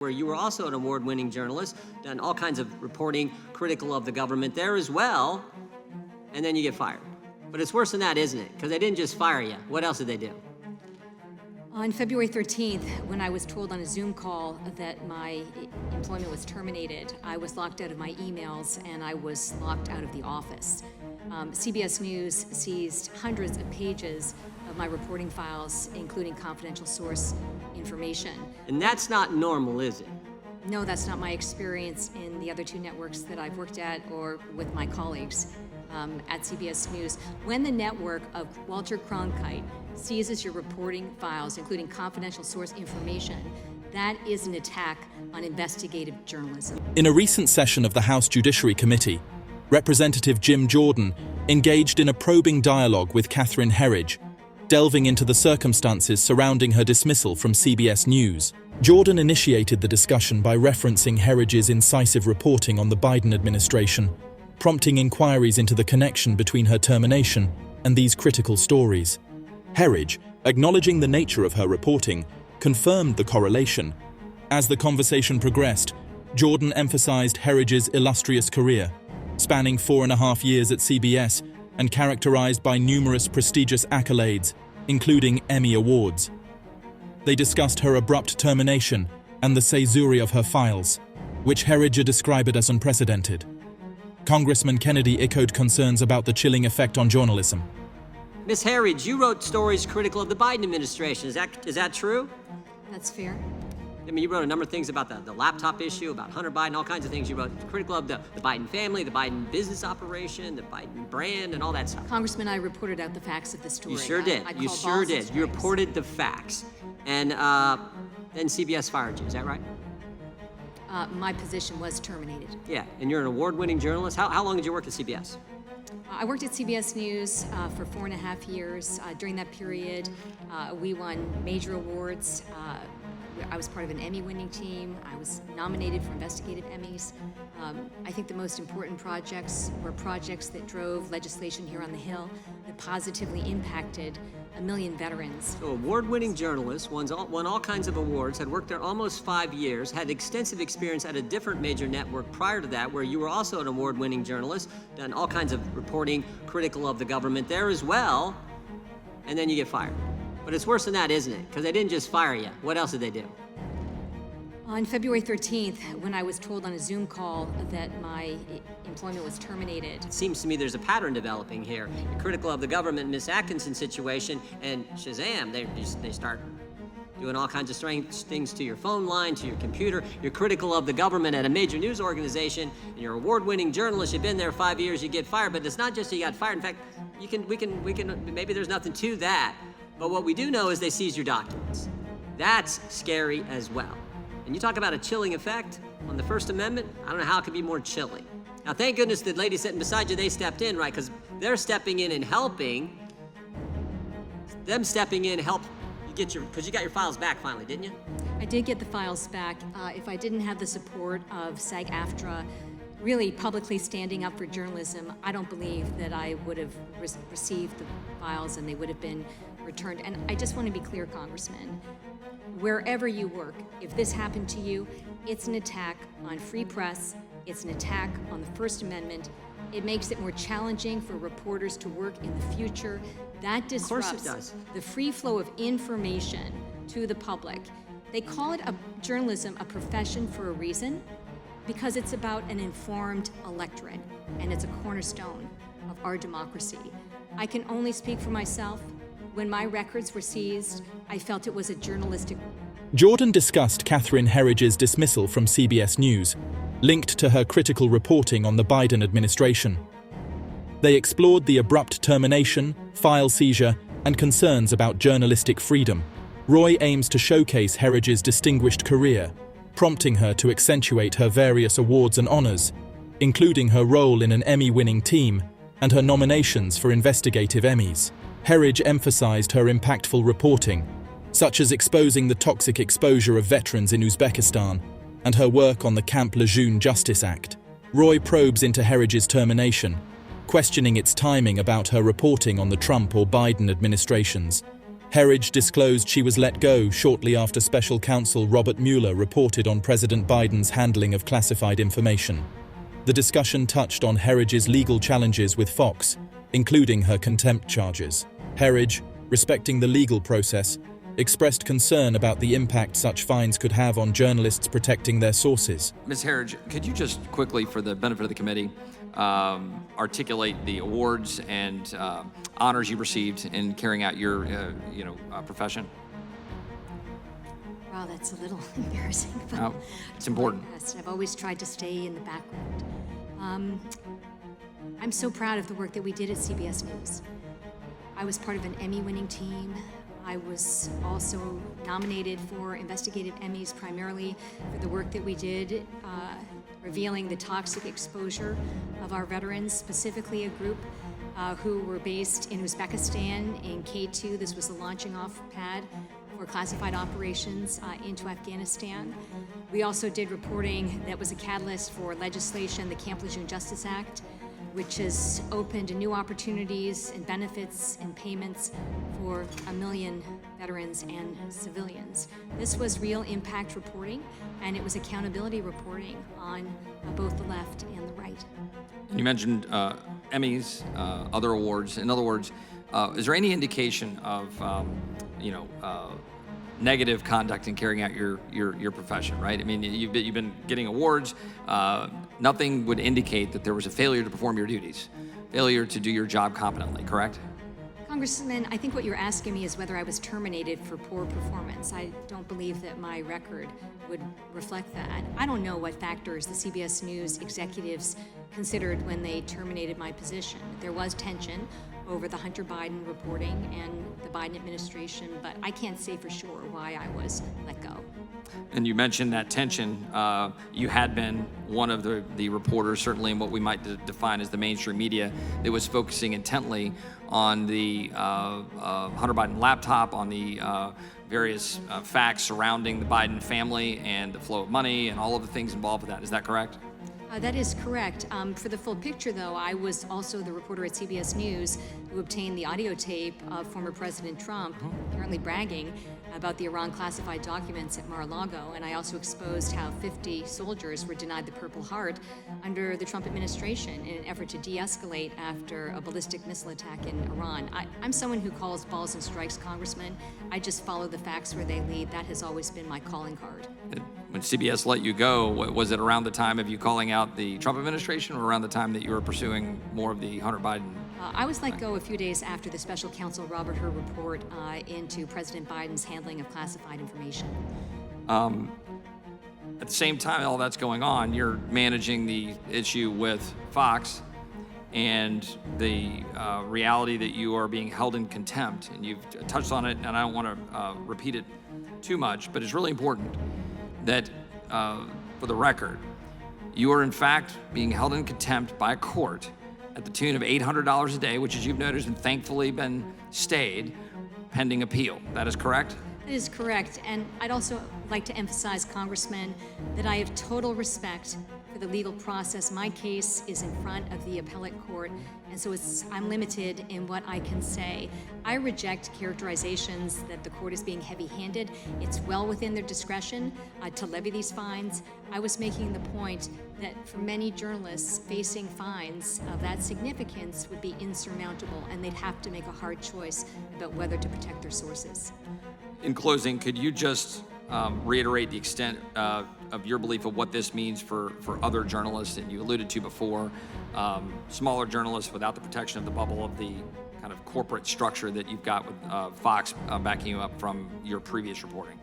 where you were also an award-winning journalist, done all kinds of reporting critical of the government there as well, and then you get fired. But it's worse than that, isn't it? Because they didn't just fire you. What else did they do? On February 13th, when I was told on a Zoom call that my employment was terminated, I was locked out of my emails and I was locked out of the office. CBS News seized hundreds of pages of my reporting files, including confidential source information. And that's not normal, is it? No, that's not my experience in the other two networks that I've worked at or with my colleagues at CBS News. When the network of Walter Cronkite seizes your reporting files, including confidential source information, that is an attack on investigative journalism. In a recent session of the House Judiciary Committee, Representative Jim Jordan engaged in a probing dialogue with Catherine Herridge, delving into the circumstances surrounding her dismissal from CBS News. Jordan initiated the discussion by referencing Herridge's incisive reporting on the Biden administration, prompting inquiries into the connection between her termination and these critical stories. Herridge, acknowledging the nature of her reporting, confirmed the correlation. As the conversation progressed, Jordan emphasized Herridge's illustrious career, spanning 4.5 years at CBS and characterized by numerous prestigious accolades, including Emmy Awards. They discussed her abrupt termination and the caesura of her files, which Herridge described as unprecedented. Congressman Kennedy echoed concerns about the chilling effect on journalism. Ms. Herridge, you wrote stories critical of the Biden administration. Is that true? That's fair. I mean, you wrote a number of things about the laptop issue, about Hunter Biden, all kinds of things. You wrote critical of the Biden family, the Biden business operation, the Biden brand, and all that stuff. Congressman, I reported out the facts of the story. You sure did. You sure did. You reported the facts. And then CBS fired you. Is that right? My position was terminated. Yeah, and you're an award-winning journalist. How long did you work at CBS? I worked at CBS News for 4.5 years. During that period, we won major awards. I was part of an Emmy-winning team. I was nominated for investigative Emmys. I think the most important projects were projects that drove legislation here on the Hill that positively impacted 1 million veterans. So award-winning journalist, won all kinds of awards, had worked there almost 5 years, had extensive experience at a different major network prior to that, where you were also an award-winning journalist, done all kinds of reporting critical of the government there as well, and then you get fired. But it's worse than that, isn't it? Because they didn't just fire you. What else did they do? On February 13th, when I was told on a Zoom call that my employment was terminated. It seems to me there's a pattern developing here. You're critical of the government in Ms. Atkinson's situation, and shazam, they start doing all kinds of strange things to your phone line, to your computer. You're critical of the government at a major news organization, and you're an award-winning journalist. You've been there 5 years, you get fired. But it's not just that you got fired. In fact, we can maybe there's nothing to that. But what we do know is they seized your documents. That's scary as well. And you talk about a chilling effect on the First Amendment, I don't know how it could be more chilling. Now, thank goodness the lady sitting beside you, they stepped in, right? Because they're stepping in and helping. Them stepping in help you get because you got your files back finally, didn't you? I did get the files back. If I didn't have the support of SAG-AFTRA really publicly standing up for journalism, I don't believe that I would have received the files and they would have been returned. And I just want to be clear, Congressman, wherever you work, if this happened to you, it's an attack on free press, it's an attack on the First Amendment. It makes it more challenging for reporters to work in the future. That disrupts the free flow of information to the public. They call it journalism a profession for a reason, because it's about an informed electorate, and it's a cornerstone of our democracy. I can only speak for myself. When my records were seized, I felt it was a journalistic. Jordan discussed Catherine Herridge's dismissal from CBS News, linked to her critical reporting on the Biden administration. They explored the abrupt termination, file seizure, and concerns about journalistic freedom. Roy aims to showcase Herridge's distinguished career, prompting her to accentuate her various awards and honors, including her role in an Emmy-winning team and her nominations for investigative Emmys. Herridge emphasized her impactful reporting, such as exposing the toxic exposure of veterans in Uzbekistan and her work on the Camp Lejeune Justice Act. Roy probes into Herridge's termination, questioning its timing about her reporting on the Trump or Biden administrations. Herridge disclosed she was let go shortly after special counsel Robert Mueller reported on President Biden's handling of classified information. The discussion touched on Herridge's legal challenges with Fox, including her contempt charges. Herridge, respecting the legal process, expressed concern about the impact such fines could have on journalists protecting their sources. Ms. Herridge, could you just quickly, for the benefit of the committee, articulate the awards and honors you received in carrying out your, profession? Wow, that's a little embarrassing. But Oh, it's important. yes, I've always tried to stay in the background. I'm so proud of the work that we did at CBS News. I was part of an Emmy-winning team. I was also nominated for investigative Emmys primarily for the work that we did revealing the toxic exposure of our veterans, specifically a group who were based in Uzbekistan in K2. This was the launching off pad for classified operations into Afghanistan. We also did reporting that was a catalyst for legislation, the Camp Lejeune Justice Act, which has opened new opportunities and benefits and payments for 1 million veterans and civilians. This was real impact reporting, and it was accountability reporting on both the left and the right. You mentioned Emmys, other awards. In other words, is there any indication of, negative conduct in carrying out your profession, right? I mean, you've been getting awards. Nothing would indicate that there was a failure to perform your duties, failure to do your job competently, correct? Congressman, I think what you're asking me is whether I was terminated for poor performance. I don't believe that my record would reflect that. I don't know what factors the CBS News executives considered when they terminated my position. There was tension over the Hunter Biden reporting and the Biden administration, but I can't say for sure why I was let go. And you mentioned that tension. You had been one of the reporters, certainly in what we might define as the mainstream media, that was focusing intently on the Hunter Biden laptop, on the various facts surrounding the Biden family and the flow of money and all of the things involved with that. Is that correct? That is correct. For the full picture, though, I was also the reporter at CBS News who obtained the audio tape of former President Trump, apparently bragging about the Iran classified documents at Mar-a-Lago, and I also exposed how 50 soldiers were denied the Purple Heart under the Trump administration in an effort to de-escalate after a ballistic missile attack in Iran. I'm someone who calls balls and strikes, Congressman. I just follow the facts where they lead. That has always been my calling card. When CBS let you go, was it around the time of you calling out the Trump administration or around the time that you were pursuing more of the Hunter Biden? I was let go a few days after the special counsel Robert Hur report into President Biden's handling of classified information. At the same time all that's going on, you're managing the issue with Fox and the reality that you are being held in contempt. And you've touched on it, and I don't want to repeat it too much, but it's really important that, for the record, you are in fact being held in contempt by a court at the tune of $800 a day, which, as you've noticed, and thankfully been stayed pending appeal. That is correct? That is correct. And I'd also like to emphasize, Congressman, that I have total respect for the legal process. My case is in front of the appellate court, and so I'm limited in what I can say. I reject characterizations that the court is being heavy-handed. It's well within their discretion to levy these fines. I was making the point that for many journalists, facing fines of that significance would be insurmountable, and they'd have to make a hard choice about whether to protect their sources. In closing, could you just reiterate the extent of your belief of what this means for other journalists that you alluded to before, smaller journalists without the protection of the bubble of the kind of corporate structure that you've got with Fox backing you up from your previous reporting?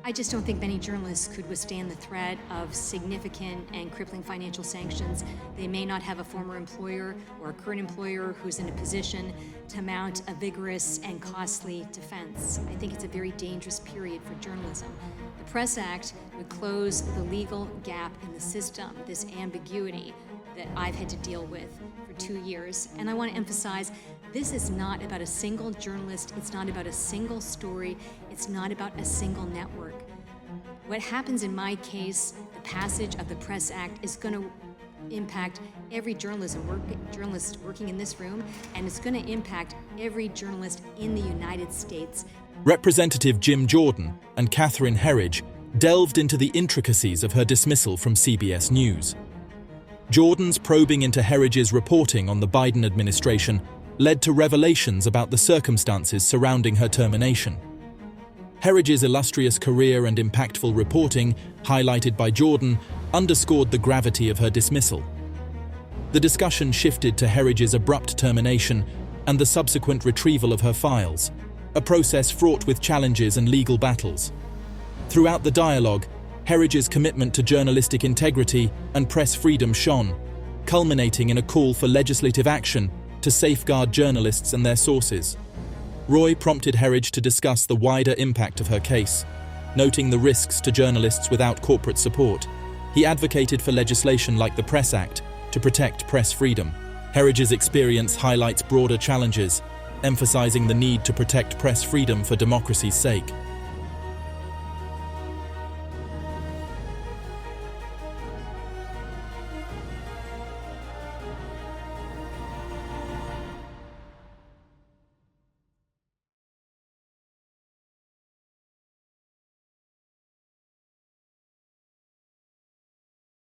I just don't think many journalists could withstand the threat of significant and crippling financial sanctions. They may not have a former employer or a current employer who's in a position to mount a vigorous and costly defense. I think it's a very dangerous period for journalism. The Press Act would close the legal gap in the system, this ambiguity that I've had to deal with for 2 years. And I want to emphasize, this is not about a single journalist, it's not about a single story, it's not about a single network. What happens in my case, the passage of the Press Act is going to impact every journalist working in this room, and it's going to impact every journalist in the United States. Representative Jim Jordan and Catherine Herridge delved into the intricacies of her dismissal from CBS News. Jordan's probing into Herridge's reporting on the Biden administration led to revelations about the circumstances surrounding her termination. Herridge's illustrious career and impactful reporting, highlighted by Jordan, underscored the gravity of her dismissal. The discussion shifted to Herridge's abrupt termination and the subsequent retrieval of her files, a process fraught with challenges and legal battles. Throughout the dialogue, Herridge's commitment to journalistic integrity and press freedom shone, culminating in a call for legislative action to safeguard journalists and their sources. Roy prompted Herridge to discuss the wider impact of her case, noting the risks to journalists without corporate support. He advocated for legislation like the Press Act to protect press freedom. Herridge's experience highlights broader challenges, emphasizing the need to protect press freedom for democracy's sake.